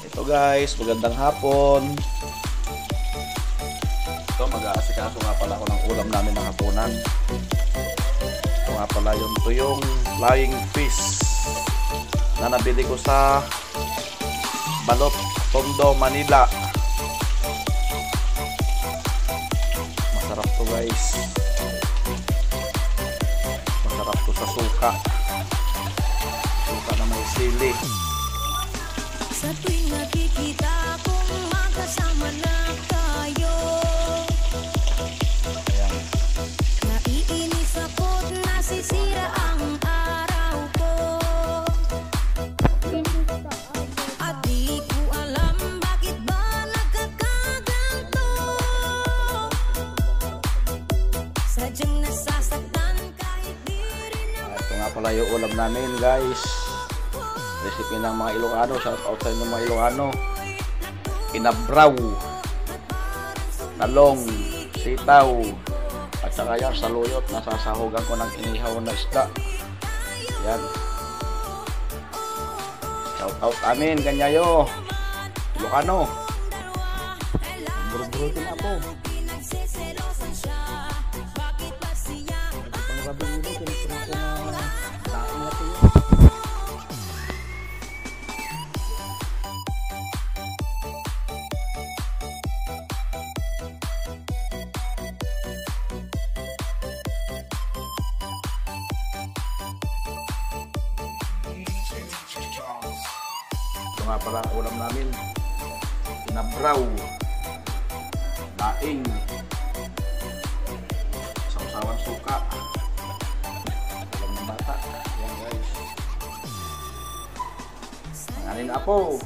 Ito guys, magandang hapon. Ito, mag-aasikaso nga pala ako ng ulam namin ng hapunan. Ito nga pala yung tuyong flying fish na nabili ko sa Balot, Tondo, Manila. Masarap to guys. Masarap to sa suka. Suka na may sili. Sa tuwing nakikita kong magkasama na tayo, Ayan. naiinis ako't nasisira ang araw ko. At di ko alam bakit ba nagkakaganto. Sadyang nasasaktan kahit di rin naman. Ito nga pala yung ulam namin guys. Recipe ng mga Ilocano. Shout out sa inyo mga Ilocano. Kinabraw, talong, sitaw, at saka yan saluyot. Nasasahugan ko ng inihaw na isda. Yan. Shout out amin, ganyayo. Ilocano. Buru-buru din ako. Pinagseselosan siya, bakit ba siya Pangabing nito, tinitira ko na taong natin. Ito nga pala ang ulam namin. Kinabraw, laing, sausawan suka. Ulam ng bata. Ayan guys. Nanganin ako.